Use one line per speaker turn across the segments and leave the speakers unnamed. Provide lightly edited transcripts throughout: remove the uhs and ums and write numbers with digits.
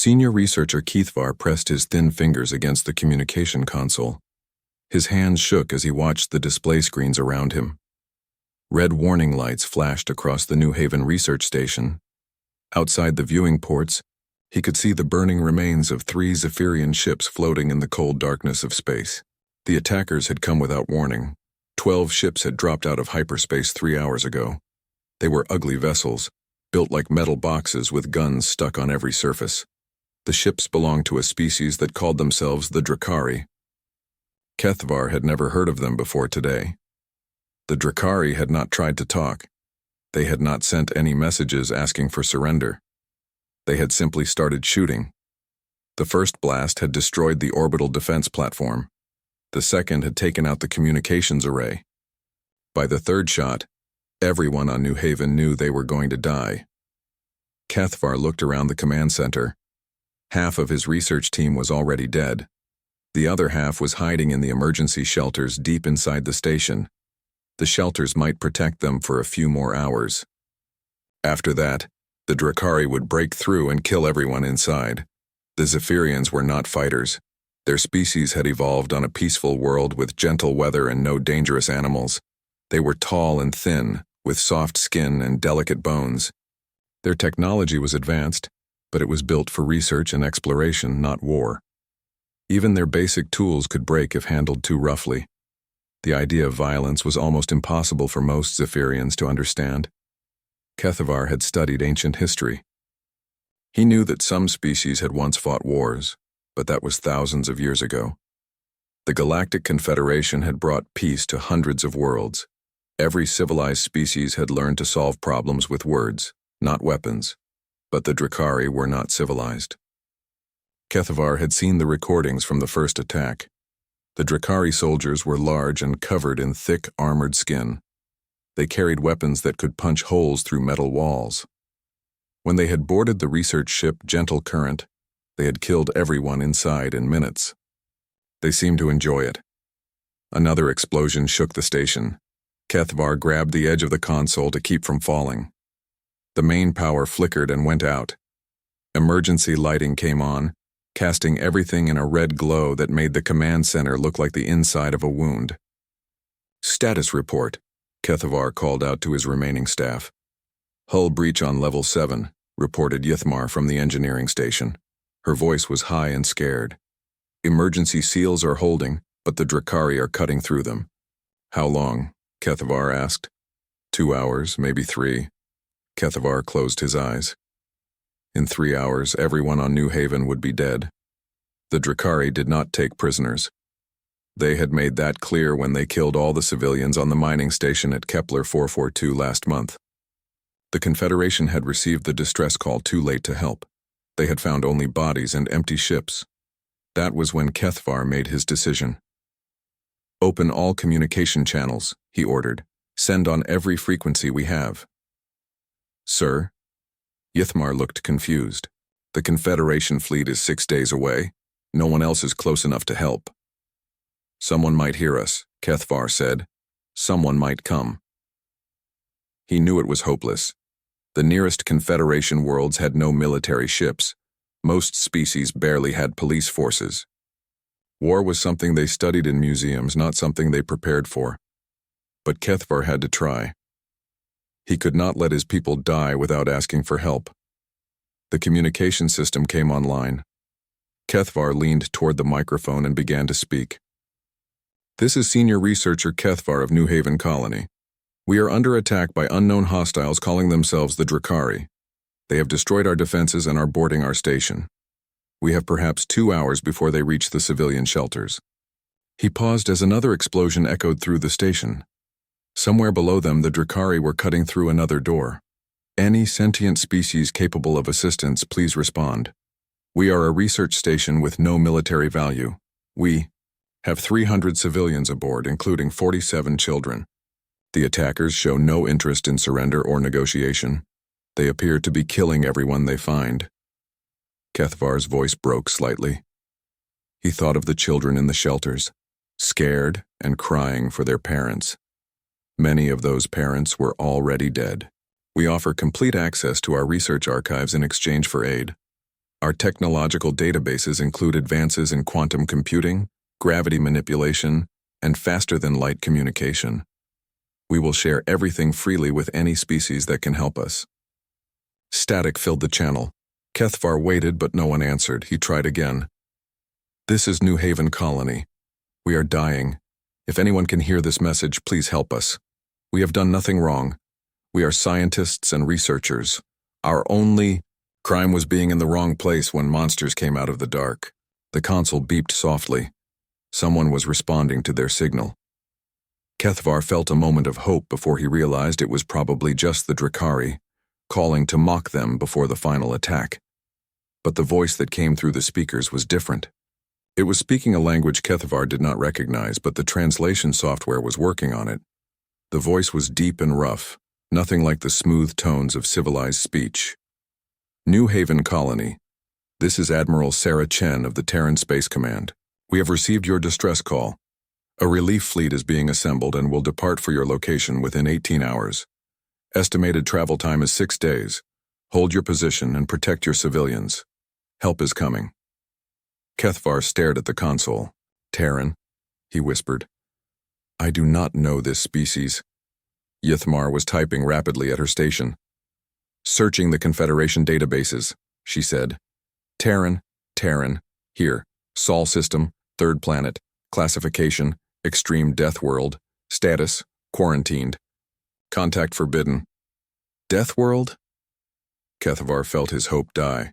Senior researcher Keithvar pressed his thin fingers against the communication console. His hands shook as he watched the display screens around him. Red warning lights flashed across the New Haven research station. Outside the viewing ports, he could see the burning remains of 3 Zephyrian ships floating in the cold darkness of space. The attackers had come without warning. 12 ships had dropped out of hyperspace 3 hours ago. They were ugly vessels, built like metal boxes with guns stuck on every surface. The ships belonged to a species that called themselves the Drakari. Keithvar had never heard of them before today. The Drakari had not tried to talk. They had not sent any messages asking for surrender. They had simply started shooting. The first blast had destroyed the orbital defense platform. The second had taken out the communications array. By the third shot, everyone on New Haven knew they were going to die. Keithvar looked around the command center. Half of his research team was already dead. The other half was hiding in the emergency shelters deep inside the station. The shelters might protect them for a few more hours. After that, the Drakari would break through and kill everyone inside. The Zephyrians were not fighters. Their species had evolved on a peaceful world with gentle weather and no dangerous animals. They were tall and thin, with soft skin and delicate bones. Their technology was advanced, but it was built for research and exploration, not war. Even their basic tools could break if handled too roughly. The idea of violence was almost impossible for most Zephyrians to understand. Keithvar had studied ancient history. He knew that some species had once fought wars, but that was thousands of years ago. The Galactic Confederation had brought peace to hundreds of worlds. Every civilized species had learned to solve problems with words, not weapons. But the Drakari were not civilized. Keithvar had seen the recordings from the first attack. The Drakari soldiers were large and covered in thick, armored skin. They carried weapons that could punch holes through metal walls. When they had boarded the research ship Gentle Current, they had killed everyone inside in minutes. They seemed to enjoy it. Another explosion shook the station. Keithvar grabbed the edge of the console to keep from falling. The main power flickered and went out. Emergency lighting came on, casting everything in a red glow that made the command center look like the inside of a wound. "Status report," Keithvar called out to his remaining staff. "Hull breach on level 7, reported Yithmar from the engineering station. Her voice was high and scared. "Emergency seals are holding, but the Drakari are cutting through them." "How long?" Keithvar asked. 2 hours, maybe 3. Keithvar closed his eyes. In 3 hours, everyone on New Haven would be dead. The Drakari did not take prisoners. They had made that clear when they killed all the civilians on the mining station at Kepler 442 last month. The Confederation had received the distress call too late to help. They had found only bodies and empty ships. That was when Keithvar made his decision. "Open all communication channels," he ordered. "Send on every frequency we have." "Sir?" Yithmar looked confused. "The Confederation fleet is 6 days away. No one else is close enough to help." "Someone might hear us," Keithvar said. "Someone might come." He knew it was hopeless. The nearest Confederation worlds had no military ships. Most species barely had police forces. War was something they studied in museums, not something they prepared for. But Keithvar had to try. He could not let his people die without asking for help. The communication system came online. Keithvar leaned toward the microphone and began to speak. "This is Senior Researcher Keithvar of New Haven Colony. We are under attack by unknown hostiles calling themselves the Drakari. They have destroyed our defenses and are boarding our station. We have perhaps 2 hours before they reach the civilian shelters." He paused as another explosion echoed through the station. Somewhere below them, the Drakari were cutting through another door. "Any sentient species capable of assistance, please respond. We are a research station with no military value. We have 300 civilians aboard, including 47 children. The attackers show no interest in surrender or negotiation. They appear to be killing everyone they find." Keithvar's voice broke slightly. He thought of the children in the shelters, scared and crying for their parents. Many of those parents were already dead. "We offer complete access to our research archives in exchange for aid. Our technological databases include advances in quantum computing, gravity manipulation, and faster-than-light communication. We will share everything freely with any species that can help us. Static filled the channel. Kethvar waited, but no one answered. He tried again. This is New Haven Colony. We are dying. If anyone can hear this message, please help us. We have done nothing wrong. We are scientists and researchers. Our only crime was being in the wrong place when monsters came out of the dark. The console beeped softly. Someone was responding to their signal. Kethvar felt a moment of hope before he realized it was probably just the Drakari, calling to mock them before the final attack. But the voice that came through the speakers was different. It was speaking a language Kethvar did not recognize, but the translation software was working on it. The voice was deep and rough, nothing like the smooth tones of civilized speech. New Haven Colony. This is Admiral Sarah Chen of the Terran Space Command. We have received your distress call. A relief fleet is being assembled and will depart for your location within 18 hours. Estimated travel time is 6 days. Hold your position and protect your civilians. Help is coming. Kethvar stared at the console. Terran, he whispered. I do not know this species. Yithmar was typing rapidly at her station. Searching the Confederation databases, she said. Terran, here, Sol system, third planet, classification, extreme death world, status, quarantined. Contact forbidden. Death world? Kethvar felt his hope die.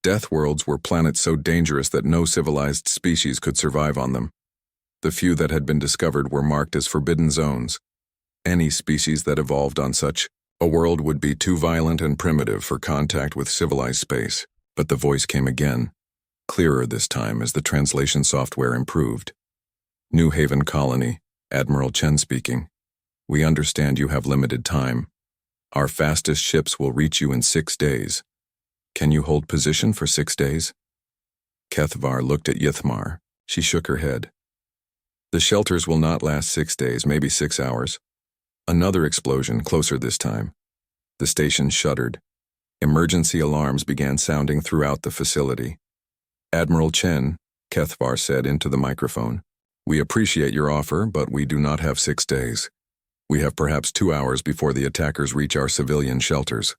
Death worlds were planets so dangerous that no civilized species could survive on them. The few that had been discovered were marked as forbidden zones. Any species that evolved on such a world would be too violent and primitive for contact with civilized space. But the voice came again, clearer this time as the translation software improved. New Haven Colony, Admiral Chen speaking. We understand you have limited time. Our fastest ships will reach you in 6 days. Can you hold position for 6 days? Kethvar looked at Yithmar. She shook her head. The shelters will not last 6 days, maybe 6 hours. Another explosion, closer this time. The station shuddered. Emergency alarms began sounding throughout the facility. Admiral Chen, Kethvar said into the microphone, we appreciate your offer, but we do not have 6 days. We have perhaps 2 hours before the attackers reach our civilian shelters.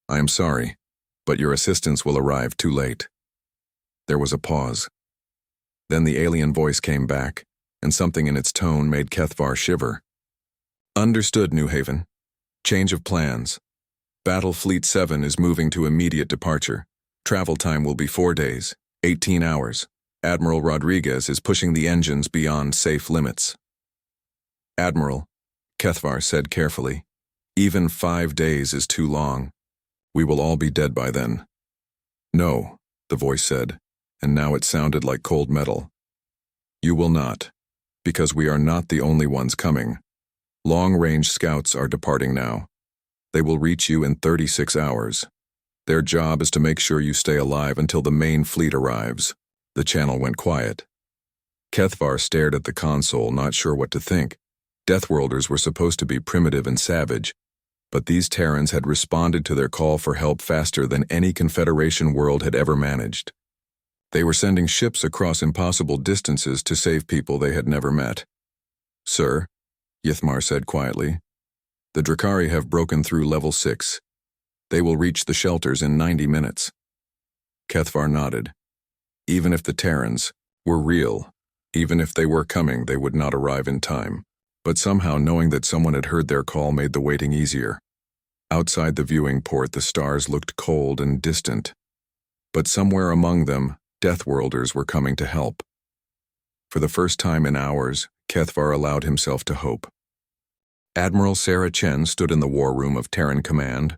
I am sorry, but your assistance will arrive too late. There was a pause. Then the alien voice came back, and something in its tone made Kethvar shiver. Understood, New Haven. Change of plans. Battle Fleet 7 is moving to immediate departure. Travel time will be 4 days, 18 hours. Admiral Rodriguez is pushing the engines beyond safe limits. Admiral, Kethvar said carefully, even 5 days is too long. We will all be dead by then. No, the voice said, and now it sounded like cold metal. You will not, because we are not the only ones coming. Long-range scouts are departing now. They will reach you in 36 hours. Their job is to make sure you stay alive until the main fleet arrives. The channel went quiet. Kethvar stared at the console, not sure what to think. Deathworlders were supposed to be primitive and savage, but these Terrans had responded to their call for help faster than any Confederation world had ever managed. They were sending ships across impossible distances to save people they had never met. Sir, Yithmar said quietly, the Drakari have broken through level 6. They will reach the shelters in 90 minutes. Kethvar nodded. Even if the Terrans were real, even if they were coming, they would not arrive in time. But somehow knowing that someone had heard their call made the waiting easier. Outside the viewing port, the stars looked cold and distant. But somewhere among them, Deathworlders were coming to help. For the first time in hours, Kethvar allowed himself to hope. Admiral Sarah Chen stood in the war room of Terran Command,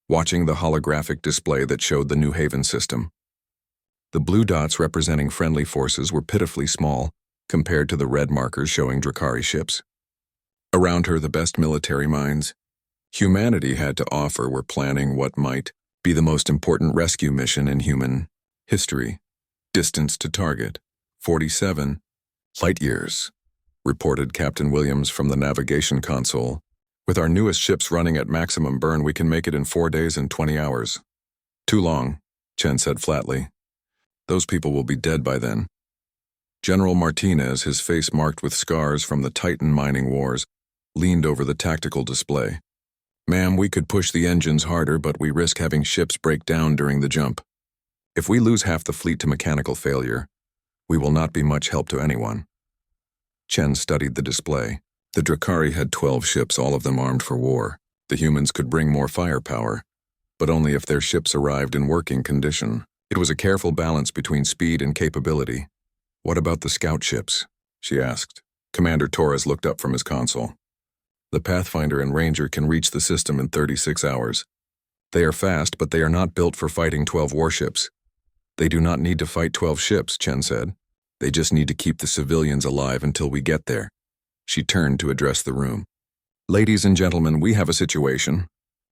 watching the holographic display that showed the New Haven system. The blue dots representing friendly forces were pitifully small compared to the red markers showing Drakari ships. Around her, the best military minds humanity had to offer were planning what might be the most important rescue mission in human history. Distance to target, 47 light years, reported Captain Williams from the navigation console. With our newest ships running at maximum burn, we can make it in 4 days and 20 hours. Too long, Chen said flatly. Those people will be dead by then. General Martinez, his face marked with scars from the Titan mining wars, leaned over the tactical display. Ma'am, we could push the engines harder, but we risk having ships break down during the jump. If we lose half the fleet to mechanical failure, we will not be much help to anyone. Chen studied the display. The Drakari had 12 ships, all of them armed for war. The humans could bring more firepower, but only if their ships arrived in working condition. It was a careful balance between speed and capability. What about the scout ships? She asked. Commander Torres looked up from his console. The Pathfinder and Ranger can reach the system in 36 hours. They are fast, but they are not built for fighting 12 warships. They do not need to fight 12 ships, Chen said. They just need to keep the civilians alive until we get there. She turned to address the room. Ladies and gentlemen, we have a situation.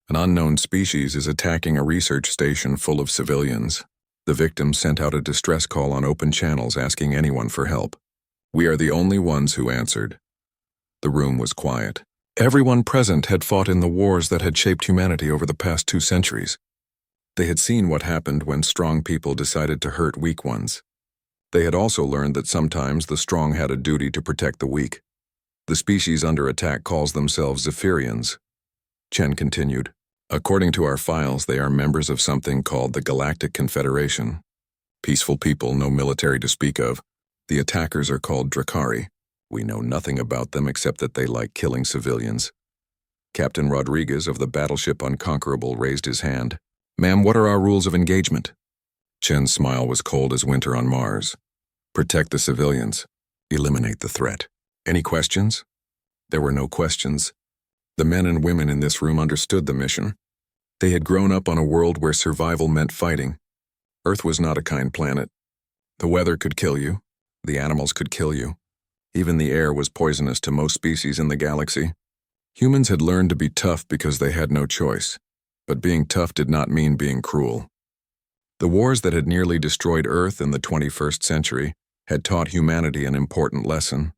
An unknown species is attacking a research station full of civilians. The victim sent out a distress call on open channels asking anyone for help. We are the only ones who answered. The room was quiet. Everyone present had fought in the wars that had shaped humanity over the past 2 centuries. They had seen what happened when strong people decided to hurt weak ones. They had also learned that sometimes the strong had a duty to protect the weak. The species under attack calls themselves Zephyrians. Chen continued. According to our files, they are members of something called the Galactic Confederation. Peaceful people, no military to speak of. The attackers are called Drakari. We know nothing about them except that they like killing civilians. Captain Rodriguez of the battleship Unconquerable raised his hand. Ma'am, what are our rules of engagement? Chen's smile was cold as winter on Mars. Protect the civilians. Eliminate the threat. Any questions? There were no questions. The men and women in this room understood the mission. They had grown up on a world where survival meant fighting. Earth was not a kind planet. The weather could kill you. The animals could kill you. Even the air was poisonous to most species in the galaxy. Humans had learned to be tough because they had no choice. But being tough did not mean being cruel. The wars that had nearly destroyed Earth in the 21st century had taught humanity an important lesson.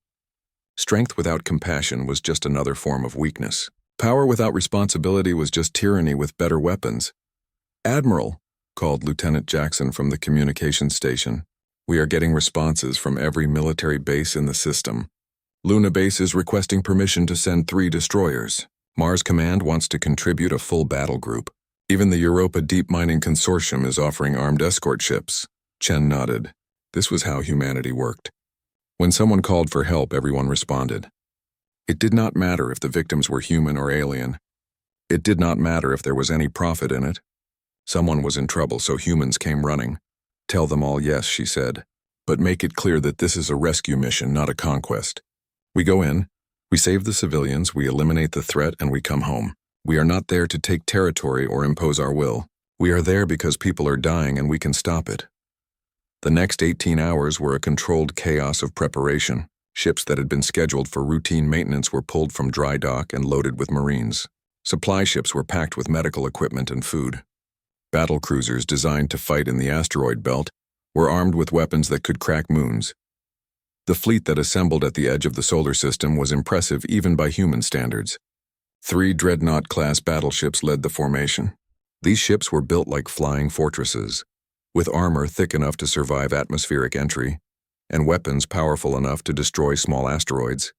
Strength without compassion was just another form of weakness. Power without responsibility was just tyranny with better weapons. Admiral, called Lieutenant Jackson from the communications station. We are getting responses from every military base in the system. Luna Base is requesting permission to send 3 destroyers. Mars Command wants to contribute a full battle group. Even the Europa Deep Mining Consortium is offering armed escort ships. Chen nodded. This was how humanity worked. When someone called for help, everyone responded. It did not matter if the victims were human or alien. It did not matter if there was any profit in it. Someone was in trouble, so humans came running. Tell them all yes, she said. But make it clear that this is a rescue mission, not a conquest. We go in, we save the civilians, we eliminate the threat, and we come home. We are not there to take territory or impose our will. We are there because people are dying and we can stop it. The next 18 hours were a controlled chaos of preparation. Ships that had been scheduled for routine maintenance were pulled from dry dock and loaded with Marines. Supply ships were packed with medical equipment and food. Battle cruisers designed to fight in the asteroid belt were armed with weapons that could crack moons. The fleet that assembled at the edge of the solar system was impressive even by human standards. 3 Dreadnought-class battleships led the formation. These ships were built like flying fortresses, with armor thick enough to survive atmospheric entry, and weapons powerful enough to destroy small asteroids.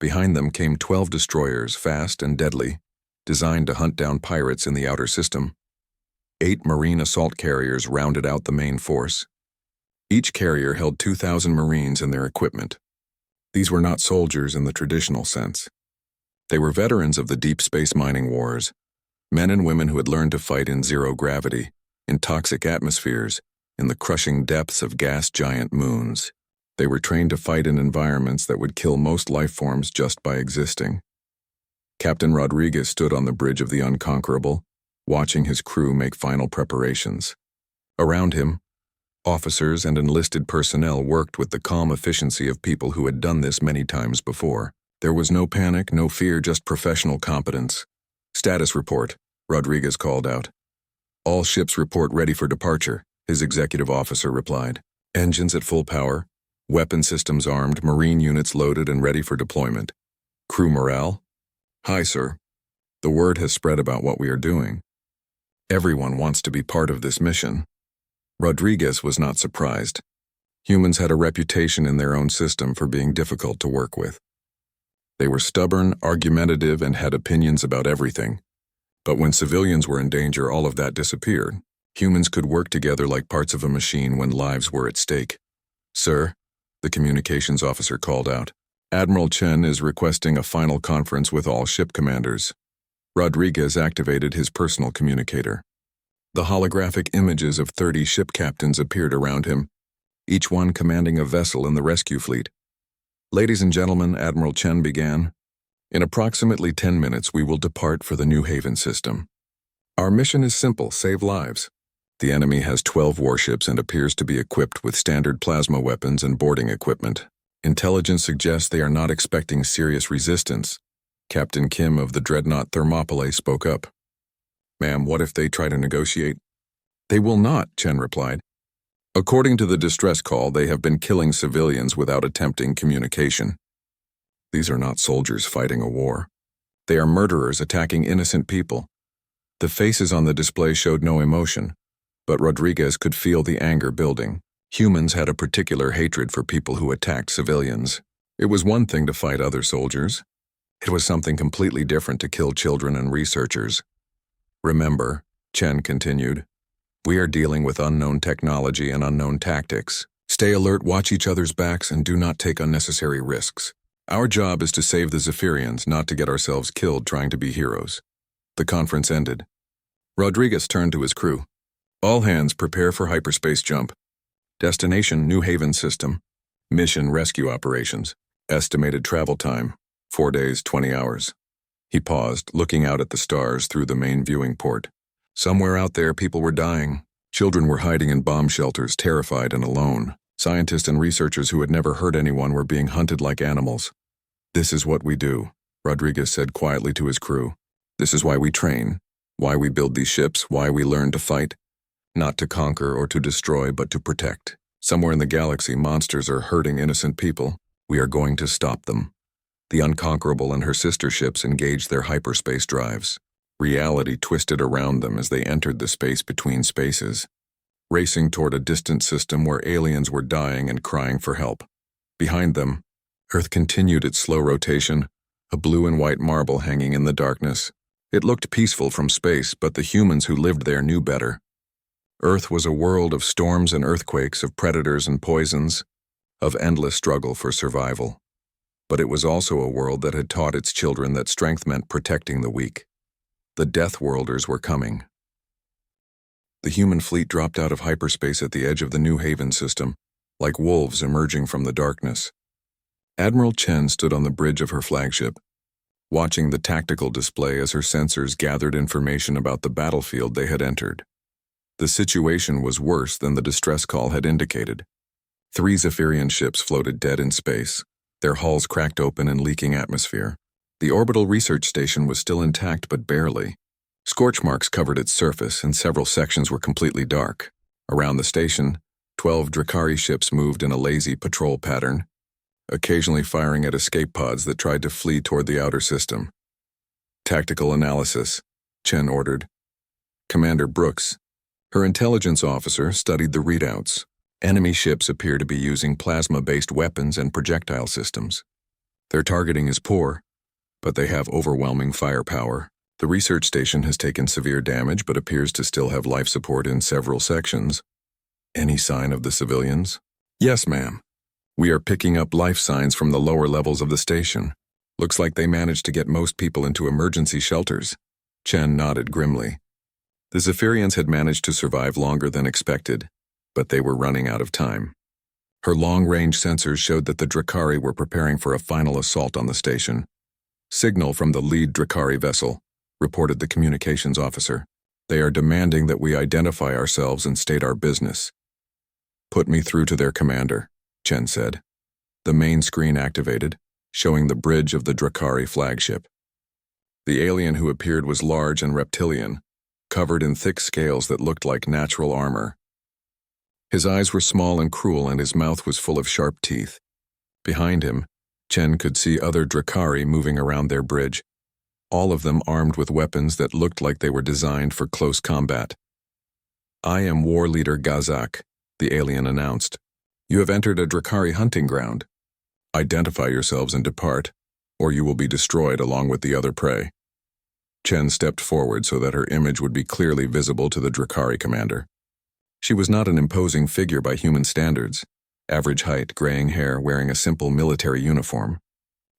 Behind them came 12 destroyers, fast and deadly, designed to hunt down pirates in the outer system. 8 Marine assault carriers rounded out the main force. Each carrier held 2,000 Marines in their equipment. These were not soldiers in the traditional sense. They were veterans of the deep space mining wars, men and women who had learned to fight in zero gravity, in toxic atmospheres, in the crushing depths of gas giant moons. They were trained to fight in environments that would kill most life forms just by existing. Captain Rodriguez stood on the bridge of the Unconquerable, watching his crew make final preparations. Around him, officers and enlisted personnel worked with the calm efficiency of people who had done this many times before. There was no panic, no fear, just professional competence. Status report, Rodriguez called out. All ships report ready for departure, his executive officer replied. Engines at full power, weapon systems armed, Marine units loaded and ready for deployment. Crew morale? High, sir. The word has spread about what we are doing. Everyone wants to be part of this mission. Rodriguez was not surprised. Humans had a reputation in their own system for being difficult to work with. They were stubborn, argumentative, and had opinions about everything. But when civilians were in danger, all of that disappeared. Humans could work together like parts of a machine when lives were at stake. "Sir," the communications officer called out, "Admiral Chen is requesting a final conference with all ship commanders." Rodriguez activated his personal communicator. The holographic images of 30 ship captains appeared around him, each one commanding a vessel in the rescue fleet. "Ladies and gentlemen," Admiral Chen began, "in approximately 10 minutes we will depart for the New Haven system. Our mission is simple: save lives. The enemy has 12 warships and appears to be equipped with standard plasma weapons and boarding equipment. Intelligence suggests they are not expecting serious resistance." Captain Kim of the dreadnought Thermopylae spoke up. "Ma'am, what if they try to negotiate?" "They will not," Chen replied. "According to the distress call, they have been killing civilians without attempting communication. These are not soldiers fighting a war. They are murderers attacking innocent people." The faces on the display showed no emotion, but Rodriguez could feel the anger building. Humans had a particular hatred for people who attacked civilians. It was one thing to fight other soldiers. It was something completely different to kill children and researchers. "Remember," Chen continued, "we are dealing with unknown technology and unknown tactics. Stay alert, watch each other's backs, and do not take unnecessary risks. Our job is to save the Zephyrians, not to get ourselves killed trying to be heroes." The conference ended. Rodriguez turned to his crew. "All hands prepare for hyperspace jump. Destination New Haven system. Mission rescue operations. Estimated travel time 4 days, 20 hours. He paused, looking out at the stars through the main viewing port. Somewhere out there, people were dying. Children were hiding in bomb shelters, terrified and alone. Scientists and researchers who had never hurt anyone were being hunted like animals. "This is what we do," Rodriguez said quietly to his crew. "This is why we train, why we build these ships, why we learn to fight. Not to conquer or to destroy, but to protect. Somewhere in the galaxy, monsters are hurting innocent people. We are going to stop them." The Unconquerable and her sister ships engaged their hyperspace drives. Reality twisted around them as they entered the space between spaces, racing toward a distant system where aliens were dying and crying for help. Behind them, Earth continued its slow rotation, a blue and white marble hanging in the darkness. It looked peaceful from space, but the humans who lived there knew better. Earth was a world of storms and earthquakes, of predators and poisons, of endless struggle for survival. But it was also a world that had taught its children that strength meant protecting the weak. The Deathworlders were coming. The human fleet dropped out of hyperspace at the edge of the New Haven system, like wolves emerging from the darkness. Admiral Chen stood on the bridge of her flagship, watching the tactical display as her sensors gathered information about the battlefield they had entered. The situation was worse than the distress call had indicated. 3 Zephyrian ships floated dead in space, their hulls cracked open and leaking atmosphere. The orbital research station was still intact, but barely. Scorch marks covered its surface, and several sections were completely dark. Around the station, 12 Drakari ships moved in a lazy patrol pattern, occasionally firing at escape pods that tried to flee toward the outer system. "Tactical analysis," Chen ordered. Commander Brooks, her intelligence officer, studied the readouts. Enemy ships appear to be using plasma-based weapons and projectile systems. Their targeting is poor, but they have overwhelming firepower. The research station has taken severe damage but appears to still have life support in several sections. "Any sign of the civilians?" "Yes, ma'am. We are picking up life signs from the lower levels of the station. Looks like they managed to get most people into emergency shelters." Chen nodded grimly. The Zephyrians had managed to survive longer than expected, but they were running out of time. Her long-range sensors showed that the Drakari were preparing for a final assault on the station. "Signal from the lead Drakari vessel," reported the communications officer. "They are demanding that we identify ourselves and state our business." "Put me through to their commander," Chen said. The main screen activated, showing the bridge of the Drakari flagship. The alien who appeared was large and reptilian, covered in thick scales that looked like natural armor. His eyes were small and cruel, and his mouth was full of sharp teeth. Behind him, Chen could see other Drakari moving around their bridge, all of them armed with weapons that looked like they were designed for close combat. "I am War Leader Gazak," the alien announced. "You have entered a Drakari hunting ground. Identify yourselves and depart, or you will be destroyed along with the other prey." Chen stepped forward so that her image would be clearly visible to the Drakari commander. She was not an imposing figure by human standards, average height, graying hair, wearing a simple military uniform.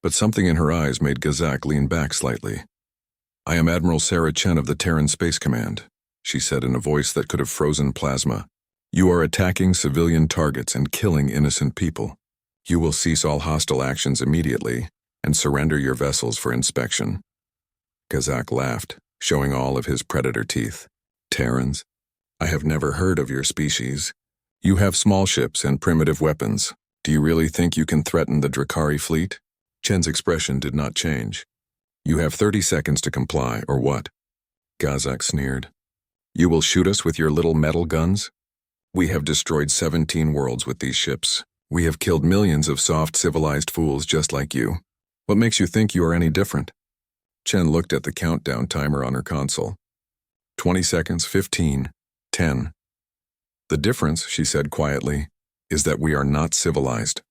But something in her eyes made Gazak lean back slightly. "I am Admiral Sarah Chen of the Terran Space Command," she said in a voice that could have frozen plasma. "You are attacking civilian targets and killing innocent people. You will cease all hostile actions immediately and surrender your vessels for inspection." Gazak laughed, showing all of his predator teeth. "Terrans? I have never heard of your species. You have small ships and primitive weapons. Do you really think you can threaten the Drakari fleet?" Chen's expression did not change. "You have 30 seconds to comply, or what?" Gazak sneered. "You will shoot us with your little metal guns? We have destroyed 17 worlds with these ships. We have killed millions of soft, civilized fools just like you. What makes you think you are any different?" Chen looked at the countdown timer on her console. 20 seconds, 15, 10. "The difference," she said quietly, "is that we are not civilized."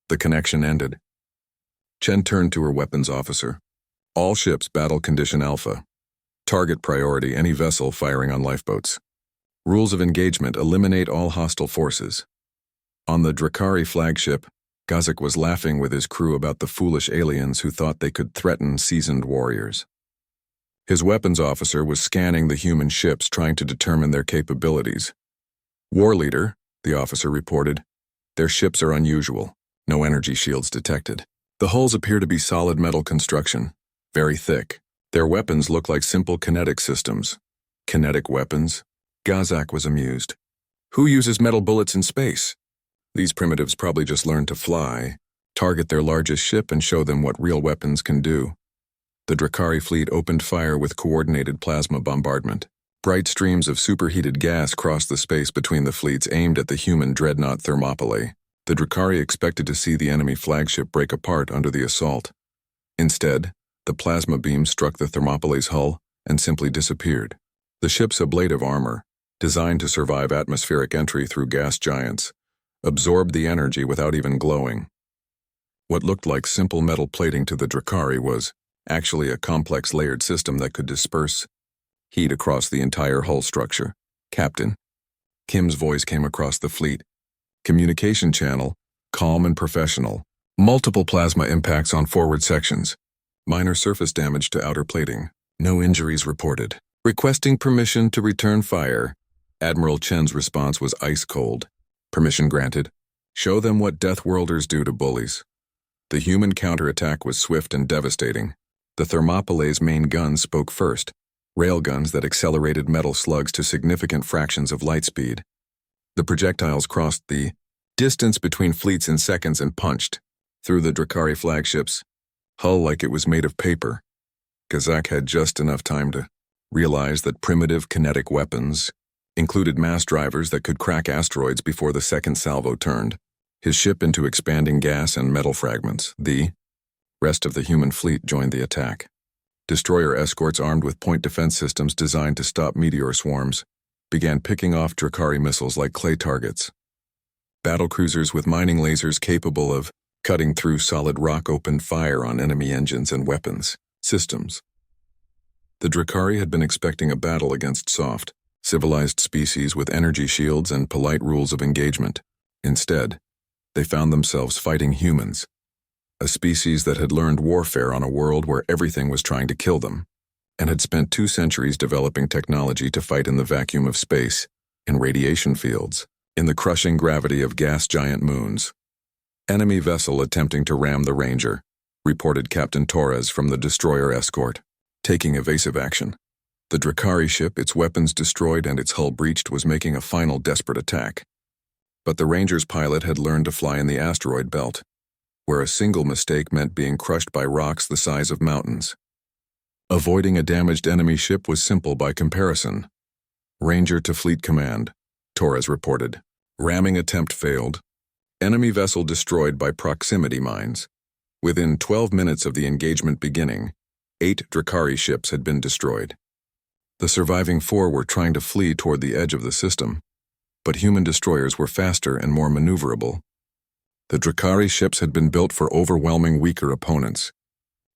The connection ended. Chen turned to her weapons officer. "All ships battle condition Alpha. Target priority any vessel firing on lifeboats. Rules of engagement: eliminate all hostile forces." On the Drakari flagship, Gazak was laughing with his crew about the foolish aliens who thought they could threaten seasoned warriors. His weapons officer was scanning the human ships, trying to determine their capabilities. "War Leader," the officer reported, "their ships are unusual. No energy shields detected. The hulls appear to be solid metal construction, very thick. Their weapons look like simple kinetic systems." "Kinetic weapons?" Gazak was amused. "Who uses metal bullets in space? These primitives probably just learned to fly, target their largest ship, and show them what real weapons can do." The Drakari fleet opened fire with coordinated plasma bombardment. Bright streams of superheated gas crossed the space between the fleets, aimed at the human dreadnought Thermopylae. The Drakari expected to see the enemy flagship break apart under the assault. Instead, the plasma beam struck the Thermopylae's hull and simply disappeared. The ship's ablative armor, designed to survive atmospheric entry through gas giants, absorbed the energy without even glowing. What looked like simple metal plating to the Drakari was actually a complex layered system that could disperse heat across the entire hull structure. "Captain." Kim's voice came across the fleet. Communication channel, calm and professional. "Multiple plasma impacts on forward sections. Minor surface damage to outer plating. No injuries reported. Requesting permission to return fire." Admiral Chen's response was ice cold. "Permission granted. Show them what Deathworlders do to bullies." The human counterattack was swift and devastating. The Thermopylae's main guns spoke first, railguns that accelerated metal slugs to significant fractions of light speed. The projectiles crossed the distance between fleets in seconds and punched through the Drakari flagship's hull like it was made of paper. Gazak had just enough time to realize that primitive kinetic weapons included mass drivers that could crack asteroids before the second salvo turned his ship into expanding gas and metal fragments. The rest of the human fleet joined the attack. Destroyer escorts armed with point defense systems designed to stop meteor swarms began picking off Drakari missiles like clay targets. Battlecruisers with mining lasers capable of cutting through solid rock opened fire on enemy engines and weapons systems. The Drakari had been expecting a battle against soft, civilized species with energy shields and polite rules of engagement. Instead, they found themselves fighting humans, a species that had learned warfare on a world where everything was trying to kill them, and had spent 2 centuries developing technology to fight in the vacuum of space, in radiation fields, in the crushing gravity of gas giant moons. "Enemy vessel attempting to ram the Ranger," reported Captain Torres from the destroyer escort, taking evasive action. The Drakari ship, its weapons destroyed and its hull breached, was making a final desperate attack. But the Ranger's pilot had learned to fly in the asteroid belt, where a single mistake meant being crushed by rocks the size of mountains. Avoiding a damaged enemy ship was simple by comparison. "Ranger to Fleet Command," Torres reported. "Ramming attempt failed. Enemy vessel destroyed by proximity mines. Within 12 minutes of the engagement beginning, 8 Drakari ships had been destroyed. The surviving 4 were trying to flee toward the edge of the system, but human destroyers were faster and more maneuverable. The Drakari ships had been built for overwhelming weaker opponents,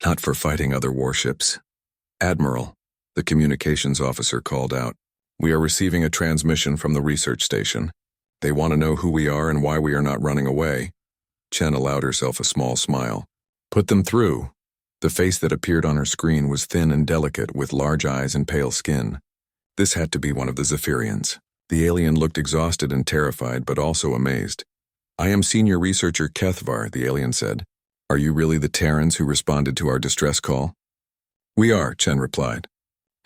not for fighting other warships. "Admiral," the communications officer called out, "we are receiving a transmission from the research station. They want to know who we are and why we are not running away." Chen allowed herself a small smile. "Put them through." The face that appeared on her screen was thin and delicate, with large eyes and pale skin. This had to be one of the Zephyrians. The alien looked exhausted and terrified, but also amazed. "I am Senior Researcher Kethvar," the alien said. "Are you really the Terrans who responded to our distress call?" "We are," Chen replied.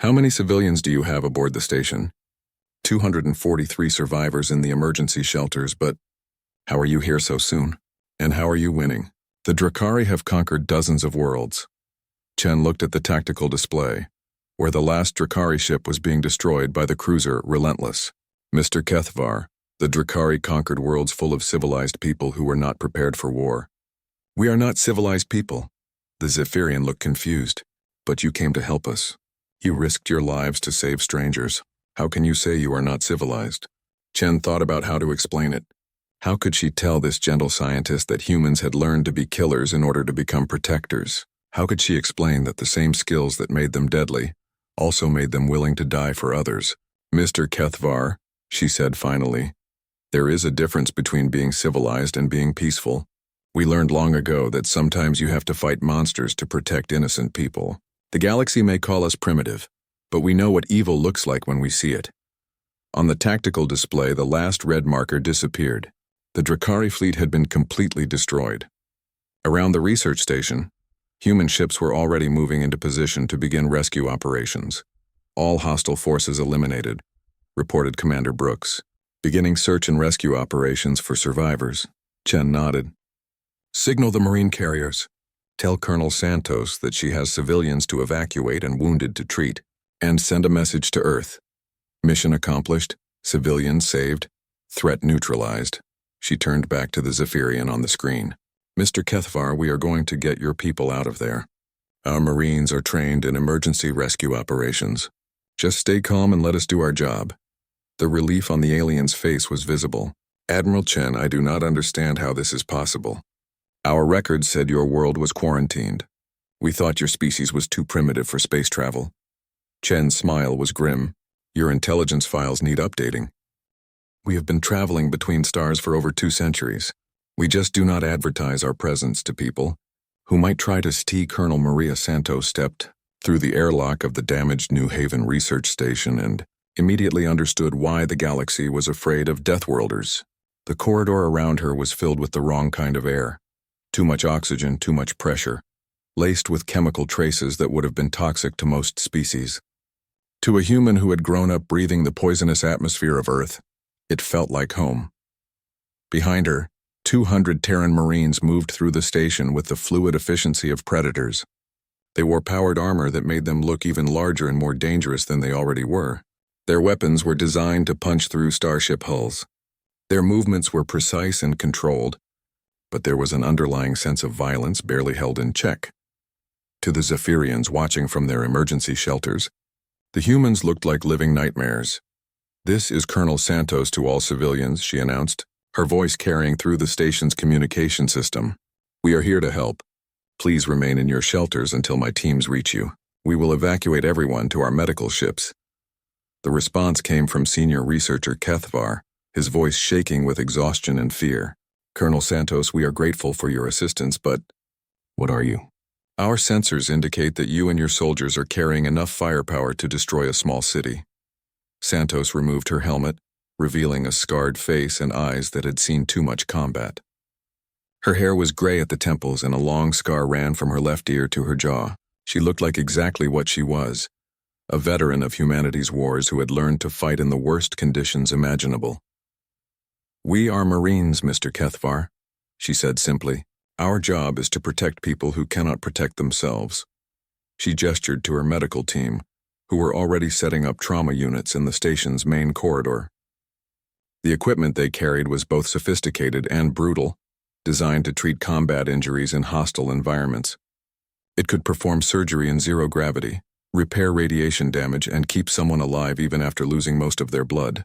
"How many civilians do you have aboard the station?" 243 survivors in the emergency shelters, but how are you here so soon? And how are you winning? The Drakari have conquered dozens of worlds. Chen looked at the tactical display, where the last Drakari ship was being destroyed by the cruiser Relentless. "Mr. Kethvar, the Drakari conquered worlds full of civilized people who were not prepared for war." "We are not civilized people." The Zephyrian looked confused. "But you came to help us. You risked your lives to save strangers. How can you say you are not civilized?" Chen thought about how to explain it. How could she tell this gentle scientist that humans had learned to be killers in order to become protectors? How could she explain that the same skills that made them deadly also made them willing to die for others? "Mr. Kethvar," she said finally, "there is a difference between being civilized and being peaceful. We learned long ago that sometimes you have to fight monsters to protect innocent people. The galaxy may call us primitive, but we know what evil looks like when we see it." On the tactical display, the last red marker disappeared. The Drakari fleet had been completely destroyed. Around the research station, human ships were already moving into position to begin rescue operations. "All hostile forces eliminated," reported Commander Brooks. "Beginning search and rescue operations for survivors." Chen nodded. "Signal the marine carriers. Tell Colonel Santos that she has civilians to evacuate and wounded to treat, and send a message to Earth. Mission accomplished, civilians saved, threat neutralized." She turned back to the Zephyrian on the screen. "Mr. Kethvar, we are going to get your people out of there. Our Marines are trained in emergency rescue operations. Just stay calm and let us do our job." The relief on the alien's face was visible. "Admiral Chen, I do not understand how this is possible. Our records said your world was quarantined. We thought your species was too primitive for space travel." Chen's smile was grim. "Your intelligence files need updating. We have been traveling between stars for over 2 centuries. We just do not advertise our presence to people who might try to steal." Colonel Maria Santos stepped through the airlock of the damaged New Haven research station and immediately understood why the galaxy was afraid of Deathworlders. The corridor around her was filled with the wrong kind of air. Too much oxygen, too much pressure, laced with chemical traces that would have been toxic to most species. To a human who had grown up breathing the poisonous atmosphere of Earth, it felt like home. Behind her, 200 Terran Marines moved through the station with the fluid efficiency of predators. They wore powered armor that made them look even larger and more dangerous than they already were. Their weapons were designed to punch through starship hulls. Their movements were precise and controlled, but there was an underlying sense of violence barely held in check. To the Zephyrians watching from their emergency shelters, the humans looked like living nightmares. "This is Colonel Santos to all civilians," she announced, her voice carrying through the station's communication system. "We are here to help. Please remain in your shelters until my teams reach you. We will evacuate everyone to our medical ships." The response came from Senior Researcher Kethvar, his voice shaking with exhaustion and fear. "Colonel Santos, we are grateful for your assistance, but what are you?" "Our sensors indicate that you and your soldiers are carrying enough firepower to destroy a small city." Santos removed her helmet, revealing a scarred face and eyes that had seen too much combat. Her hair was gray at the temples and a long scar ran from her left ear to her jaw. She looked like exactly what she was, a veteran of humanity's wars who had learned to fight in the worst conditions imaginable. "We are Marines, Mr. Kethvar," she said simply. "Our job is to protect people who cannot protect themselves." She gestured to her medical team, who were already setting up trauma units in the station's main corridor. The equipment they carried was both sophisticated and brutal, designed to treat combat injuries in hostile environments. It could perform surgery in zero gravity, repair radiation damage, and keep someone alive even after losing most of their blood.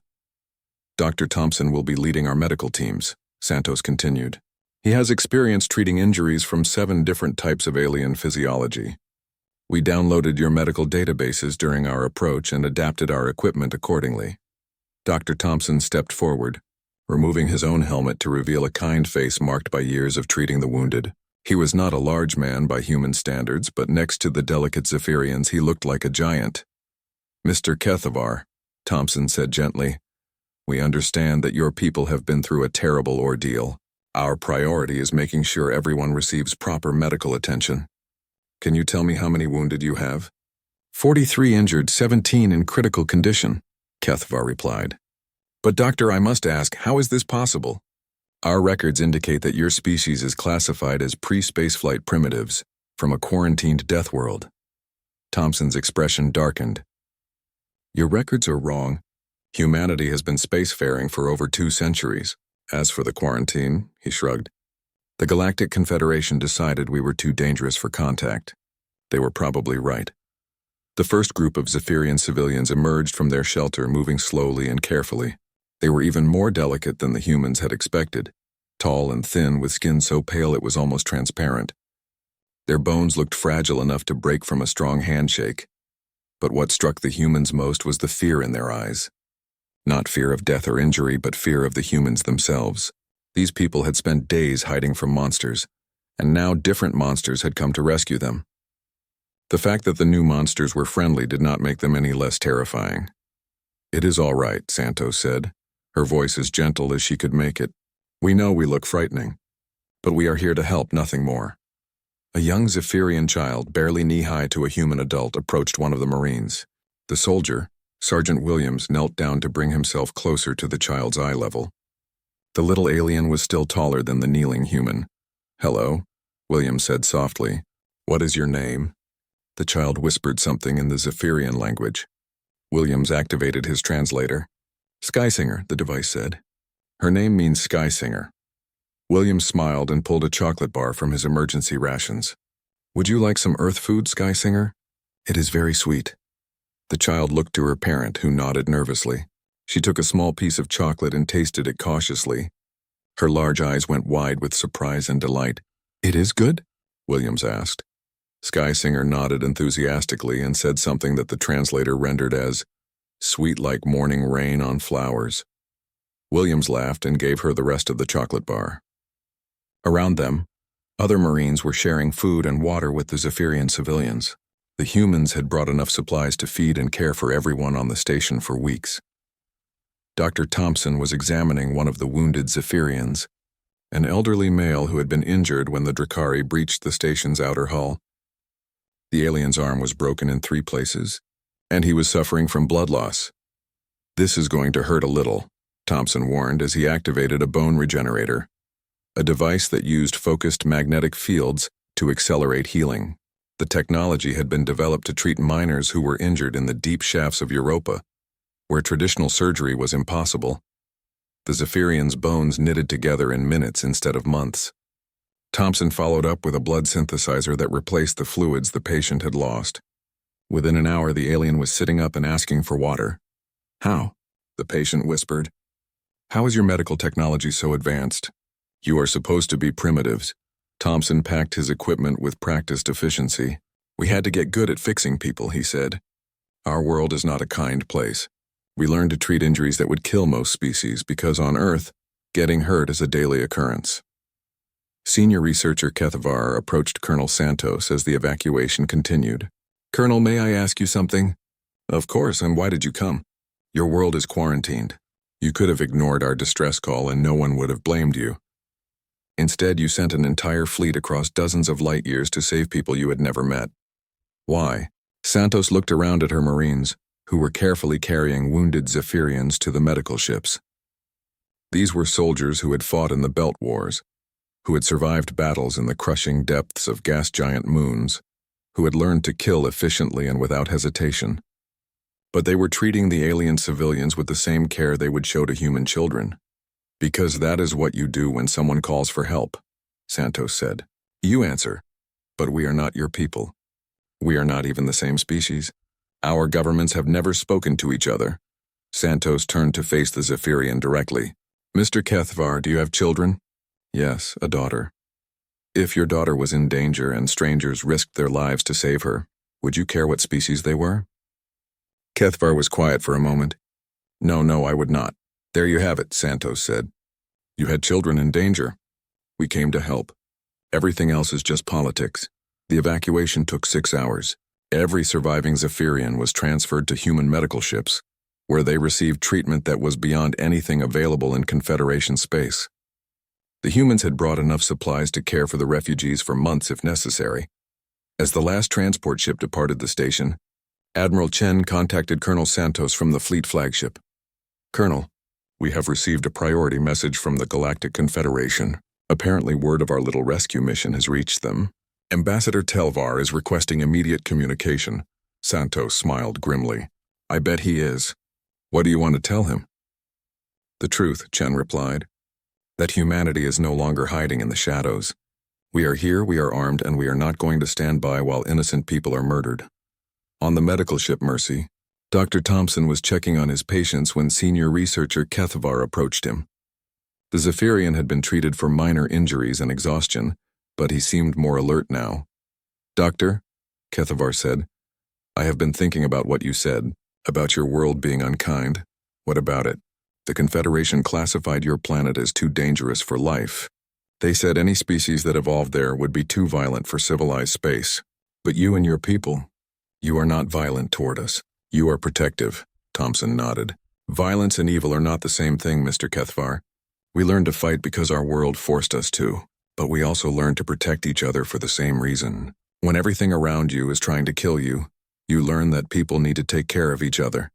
Dr. Thompson will be leading our medical teams, Santos continued. He has experience treating injuries from 7 different types of alien physiology. We downloaded your medical databases during our approach and adapted our equipment accordingly. Dr. Thompson stepped forward, removing his own helmet to reveal a kind face marked by years of treating the wounded. He was not a large man by human standards, but next to the delicate Zephyrians he looked like a giant. Mr. Kethavar, Thompson said gently, we understand that your people have been through a terrible ordeal. Our priority is making sure everyone receives proper medical attention. Can you tell me how many wounded you have? 43 injured, 17 in critical condition, Kethavar replied. But doctor, I must ask, how is this possible? Our records indicate that your species is classified as pre-spaceflight primitives from a quarantined death world. Thompson's expression darkened. Your records are wrong. Humanity has been spacefaring for over 2 centuries. As for the quarantine, he shrugged. The Galactic Confederation decided we were too dangerous for contact. They were probably right. The first group of Zephyrian civilians emerged from their shelter, moving slowly and carefully. They were even more delicate than the humans had expected, tall and thin with skin so pale it was almost transparent. Their bones looked fragile enough to break from a strong handshake. But what struck the humans most was the fear in their eyes. Not fear of death or injury, but fear of the humans themselves. These people had spent days hiding from monsters, and now different monsters had come to rescue them. The fact that the new monsters were friendly did not make them any less terrifying. It is all right, Santos said, her voice as gentle as she could make it. We know we look frightening, but we are here to help, nothing more. A young Zephyrian child, barely knee-high to a human adult, approached one of the Marines. The soldier, Sergeant Williams, knelt down to bring himself closer to the child's eye level. The little alien was still taller than the kneeling human. Hello, Williams said softly. What is your name? The child whispered something in the Zephyrian language. Williams activated his translator. Skysinger, the device said. Her name means Sky Singer. Williams smiled and pulled a chocolate bar from his emergency rations. Would you like some Earth food, Sky Singer? It is very sweet. The child looked to her parent, who nodded nervously. She took a small piece of chocolate and tasted it cautiously. Her large eyes went wide with surprise and delight. It is good? Williams asked. Sky Singer nodded enthusiastically and said something that the translator rendered as, sweet like morning rain on flowers. Williams laughed and gave her the rest of the chocolate bar. Around them, other Marines were sharing food and water with the Zephyrian civilians. The humans had brought enough supplies to feed and care for everyone on the station for weeks. Dr. Thompson was examining one of the wounded Zephyrians, an elderly male who had been injured when the Drakari breached the station's outer hull. The alien's arm was broken in 3 places, and he was suffering from blood loss. This is going to hurt a little, Thompson warned as he activated a bone regenerator, a device that used focused magnetic fields to accelerate healing. The technology had been developed to treat miners who were injured in the deep shafts of Europa, where traditional surgery was impossible. The Zephyrian's bones knitted together in minutes instead of months. Thompson followed up with a blood synthesizer that replaced the fluids the patient had lost. Within an hour, the alien was sitting up and asking for water. How? The patient whispered. How is your medical technology so advanced? You are supposed to be primitives. Thompson packed his equipment with practiced efficiency. We had to get good at fixing people, he said. Our world is not a kind place. We learned to treat injuries that would kill most species because on Earth, getting hurt is a daily occurrence. Senior researcher Kethavar approached Colonel Santos as the evacuation continued. Colonel, may I ask you something? Of course, and why did you come? Your world is quarantined. You could have ignored our distress call and no one would have blamed you. Instead, you sent an entire fleet across dozens of light years to save people you had never met. Why? Santos looked around at her Marines, who were carefully carrying wounded Zephyrians to the medical ships. These were soldiers who had fought in the Belt Wars, who had survived battles in the crushing depths of gas giant moons, who had learned to kill efficiently and without hesitation. But they were treating the alien civilians with the same care they would show to human children. Because that is what you do when someone calls for help, Santos said. You answer. But we are not your people. We are not even the same species. Our governments have never spoken to each other. Santos turned to face the Zephyrian directly. Mr. Kethvar, do you have children? Yes, a daughter. If your daughter was in danger and strangers risked their lives to save her, would you care what species they were? Kethvar was quiet for a moment. No, I would not. There you have it, Santos said. You had children in danger. We came to help. Everything else is just politics. The evacuation took 6 hours. Every surviving Zephyrian was transferred to human medical ships, where they received treatment that was beyond anything available in Confederation space. The humans had brought enough supplies to care for the refugees for months if necessary. As the last transport ship departed the station, Admiral Chen contacted Colonel Santos from the fleet flagship. Colonel, we have received a priority message from the Galactic Confederation. Apparently word of our little rescue mission has reached them. Ambassador Telvar is requesting immediate communication. Santos smiled grimly. I bet he is. What do you want to tell him? The truth, Chen replied. That humanity is no longer hiding in the shadows. We are here, we are armed, and we are not going to stand by while innocent people are murdered. On the medical ship Mercy, Dr. Thompson was checking on his patients when senior researcher Kethvar approached him. The Zephyrian had been treated for minor injuries and exhaustion, but he seemed more alert now. Doctor, Kethvar said, I have been thinking about what you said, about your world being unkind. What about it? The Confederation classified your planet as too dangerous for life. They said any species that evolved there would be too violent for civilized space. But you and your people, you are not violent toward us. You are protective, Thompson nodded. Violence and evil are not the same thing, Mr. Kethvar. We learned to fight because our world forced us to, but we also learned to protect each other for the same reason. When everything around you is trying to kill you, you learn that people need to take care of each other.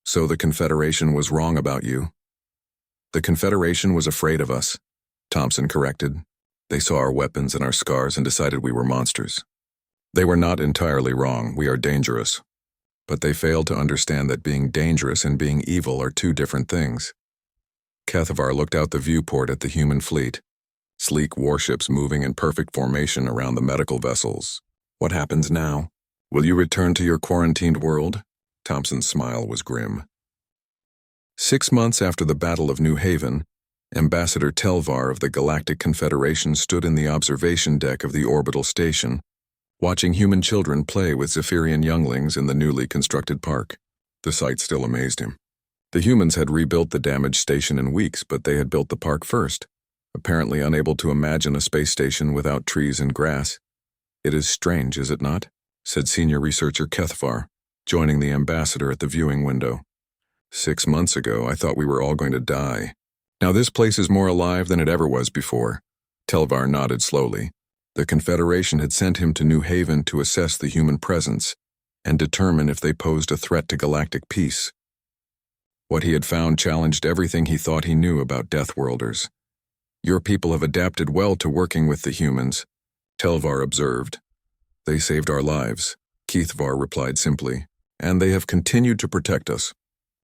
So the Confederation was wrong about you. The Confederation was afraid of us, Thompson corrected. They saw our weapons and our scars and decided we were monsters. They were not entirely wrong. We are dangerous. But they failed to understand that being dangerous and being evil are two different things. Kethvar looked out the viewport at the human fleet. Sleek warships moving in perfect formation around the medical vessels. What happens now? Will you return to your quarantined world? Thompson's smile was grim. 6 months after the Battle of New Haven, Ambassador Telvar of the Galactic Confederation stood in the observation deck of the orbital station, watching human children play with Zephyrian younglings in the newly constructed park. The sight still amazed him. The humans had rebuilt the damaged station in weeks, but they had built the park first, apparently unable to imagine a space station without trees and grass. It is strange, is it not? Said senior researcher Kethvar, joining the ambassador at the viewing window. 6 months ago, I thought we were all going to die. Now this place is more alive than it ever was before. Telvar nodded slowly. The Confederation had sent him to New Haven to assess the human presence and determine if they posed a threat to galactic peace. What he had found challenged everything he thought he knew about Deathworlders. Your people have adapted well to working with the humans, Telvar observed. They saved our lives, Kethvar replied simply, and they have continued to protect us.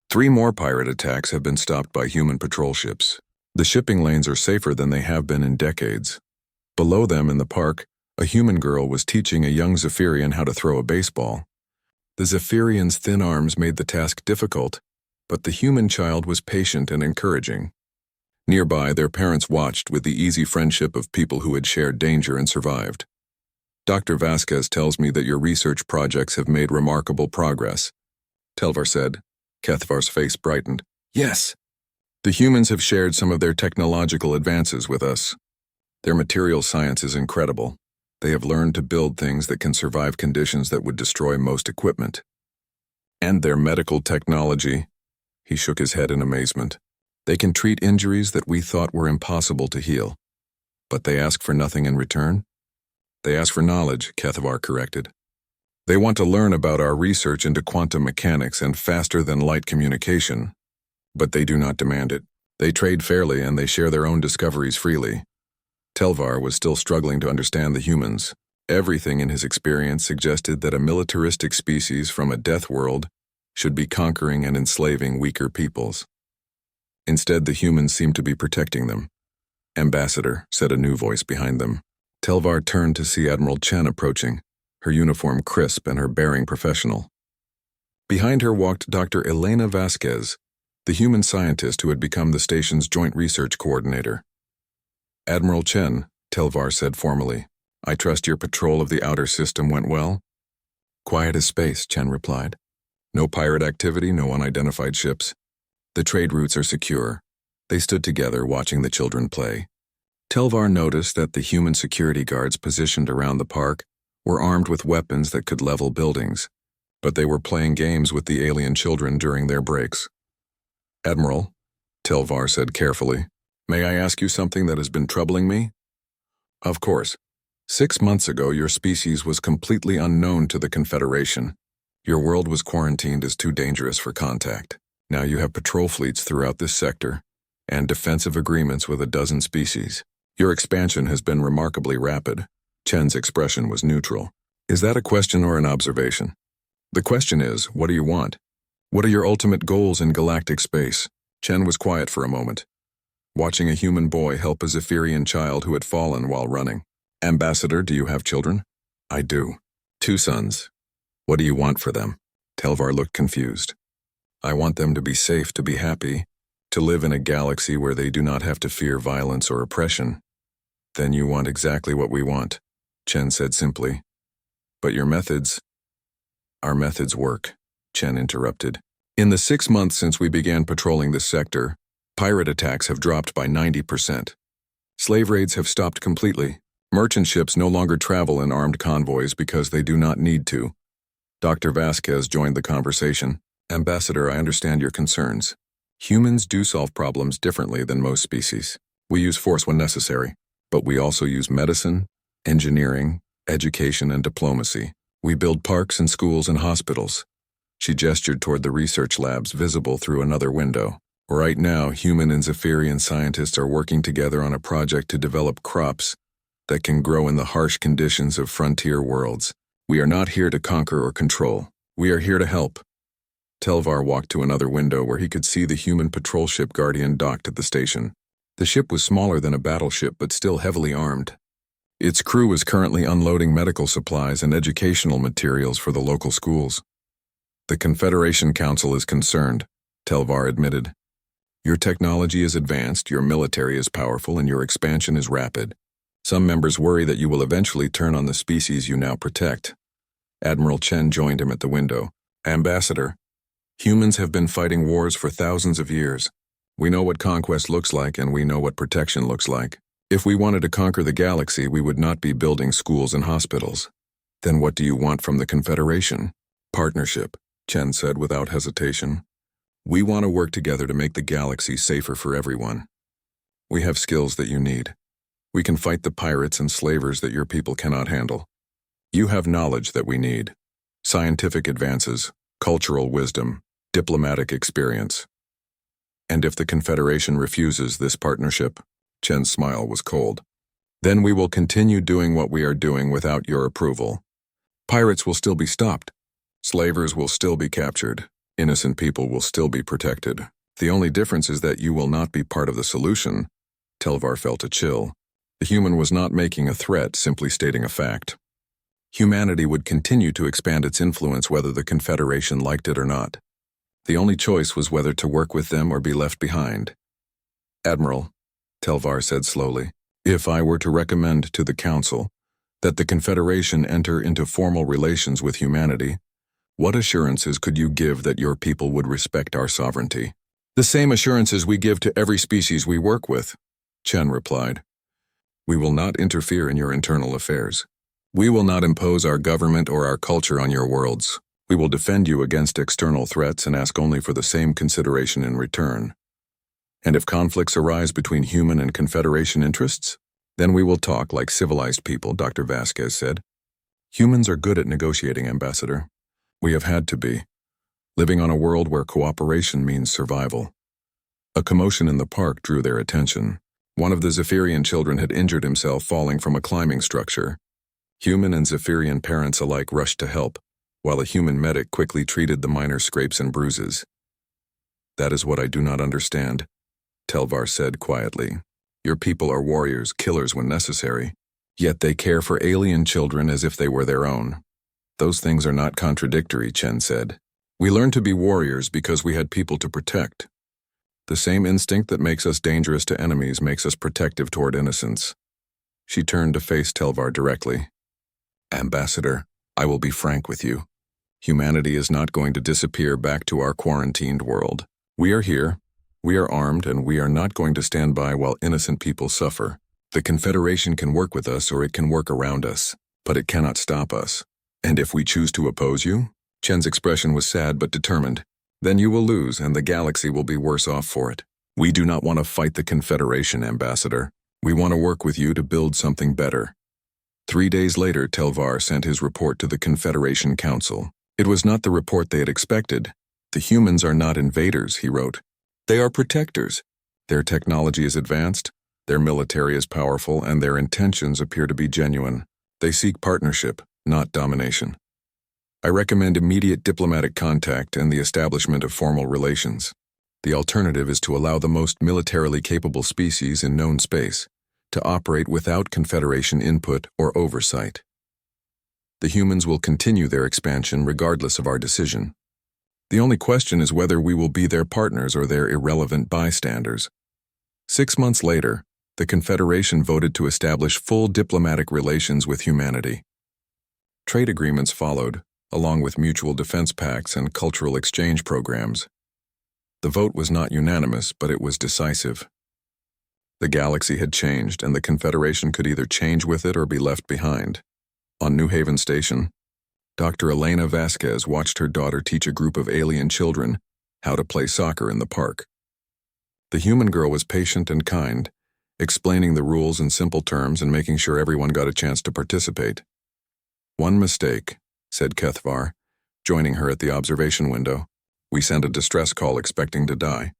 3 more pirate attacks have been stopped by human patrol ships. The shipping lanes are safer than they have been in decades. Below them in the park, a human girl was teaching a young Zephyrian how to throw a baseball. The Zephyrian's thin arms made the task difficult, but the human child was patient and encouraging. Nearby, their parents watched with the easy friendship of people who had shared danger and survived. Dr. Vasquez tells me that your research projects have made remarkable progress, Telvar said. Kethvar's face brightened. Yes. The humans have shared some of their technological advances with us. Their material science is incredible. They have learned to build things that can survive conditions that would destroy most equipment. And their medical technology, he shook his head in amazement. They can treat injuries that we thought were impossible to heal. But they ask for nothing in return? They ask for knowledge, Kethvar corrected. They want to learn about our research into quantum mechanics and faster-than-light communication. But they do not demand it. They trade fairly and they share their own discoveries freely. Telvar was still struggling to understand the humans. Everything in his experience suggested that a militaristic species from a death world should be conquering and enslaving weaker peoples. Instead, the humans seemed to be protecting them. Ambassador, said a new voice behind them. Telvar turned to see Admiral Chen approaching, her uniform crisp and her bearing professional. Behind her walked Dr. Elena Vasquez, the human scientist who had become the station's joint research coordinator. "Admiral Chen," Telvar said formally, "I trust your patrol of the outer system went well?" "Quiet as space," Chen replied. "No pirate activity, no unidentified ships. The trade routes are secure." They stood together, watching the children play. Telvar noticed that the human security guards positioned around the park were armed with weapons that could level buildings, but they were playing games with the alien children during their breaks. "Admiral," Telvar said carefully, "may I ask you something that has been troubling me?" "Of course. 6 months ago, your species was completely unknown to the Confederation. Your world was quarantined as too dangerous for contact. Now you have patrol fleets throughout this sector and defensive agreements with a dozen species. Your expansion has been remarkably rapid." Chen's expression was neutral. "Is that a question or an observation?" "The question is, what do you want? What are your ultimate goals in galactic space?" Chen was quiet for a moment, watching a human boy help a Zephyrian child who had fallen while running. "Ambassador, do you have children?" "I do. 2 sons. What do you want for them?" Telvar looked confused. "I want them to be safe, to be happy, to live in a galaxy where they do not have to fear violence or oppression." "Then you want exactly what we want," Chen said simply. "But your methods—" "Our methods work," Chen interrupted. "In the 6 months since we began patrolling this sector, pirate attacks have dropped by 90%. Slave raids have stopped completely. Merchant ships no longer travel in armed convoys because they do not need to." Dr. Vasquez joined the conversation. "Ambassador, I understand your concerns. Humans do solve problems differently than most species. We use force when necessary, but we also use medicine, engineering, education, and diplomacy. We build parks and schools and hospitals." She gestured toward the research labs visible through another window. "Right now, human and Zephyrian scientists are working together on a project to develop crops that can grow in the harsh conditions of frontier worlds. We are not here to conquer or control. We are here to help." Telvar walked to another window where he could see the human patrol ship Guardian docked at the station. The ship was smaller than a battleship but still heavily armed. Its crew was currently unloading medical supplies and educational materials for the local schools. "The Confederation Council is concerned," Telvar admitted. "Your technology is advanced, your military is powerful, and your expansion is rapid. Some members worry that you will eventually turn on the species you now protect." Admiral Chen joined him at the window. "Ambassador, humans have been fighting wars for thousands of years. We know what conquest looks like, and we know what protection looks like. If we wanted to conquer the galaxy, we would not be building schools and hospitals. Then what do you want from the Confederation?" "Partnership," Chen said without hesitation. "We want to work together to make the galaxy safer for everyone. We have skills that you need. We can fight the pirates and slavers that your people cannot handle. You have knowledge that we need. Scientific advances, cultural wisdom, diplomatic experience. And if the Confederation refuses this partnership," Chen's smile was cold, "then we will continue doing what we are doing without your approval. Pirates will still be stopped. Slavers will still be captured. Innocent people will still be protected. The only difference is that you will not be part of the solution." Telvar felt a chill. The human was not making a threat, simply stating a fact. Humanity would continue to expand its influence whether the Confederation liked it or not. The only choice was whether to work with them or be left behind. "Admiral," Telvar said slowly, "if I were to recommend to the Council that the Confederation enter into formal relations with humanity, what assurances could you give that your people would respect our sovereignty?" "The same assurances we give to every species we work with," Chen replied. "We will not interfere in your internal affairs. We will not impose our government or our culture on your worlds. We will defend you against external threats and ask only for the same consideration in return. And if conflicts arise between human and Confederation interests, then we will talk like civilized people," Dr. Vasquez said. "Humans are good at negotiating, Ambassador. We have had to be, living on a world where cooperation means survival." A commotion in the park drew their attention. One of the Zephyrian children had injured himself falling from a climbing structure. Human and Zephyrian parents alike rushed to help, while a human medic quickly treated the minor scrapes and bruises. "That is what I do not understand," Telvar said quietly. "Your people are warriors, killers when necessary. Yet they care for alien children as if they were their own. Those things are not contradictory, Chen said. We learned to be warriors because we had people to protect. The same instinct that makes us dangerous to enemies makes us protective toward innocents. She turned to face Telvar directly. Ambassador, I will be frank with you. Humanity is not going to disappear back to our quarantined world. We are here, we are armed, and we are not going to stand by while innocent people suffer. The Confederation can work with us or it can work around us, but it cannot stop us. And if we choose to oppose you? Chen's expression was sad but determined. Then you will lose and the galaxy will be worse off for it. We do not want to fight the Confederation, Ambassador. We want to work with you to build something better. 3 days later, Telvar sent his report to the Confederation Council. It was not the report they had expected. The humans are not invaders, he wrote. They are protectors. Their technology is advanced, their military is powerful, and their intentions appear to be genuine. They seek partnership, not domination. I recommend immediate diplomatic contact and the establishment of formal relations. The alternative is to allow the most militarily capable species in known space to operate without Confederation input or oversight. The humans will continue their expansion regardless of our decision. The only question is whether we will be their partners or their irrelevant bystanders. 6 months later, the Confederation voted to establish full diplomatic relations with humanity. Trade agreements followed, along with mutual defense pacts and cultural exchange programs. The vote was not unanimous, but it was decisive. The galaxy had changed, and the Confederation could either change with it or be left behind. On New Haven Station, Dr. Elena Vasquez watched her daughter teach a group of alien children how to play soccer in the park. The human girl was patient and kind, explaining the rules in simple terms and making sure everyone got a chance to participate. One mistake, said Kethvar, joining her at the observation window. We sent a distress call expecting to die.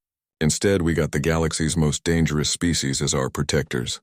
Instead, we got the galaxy's most dangerous species as our protectors.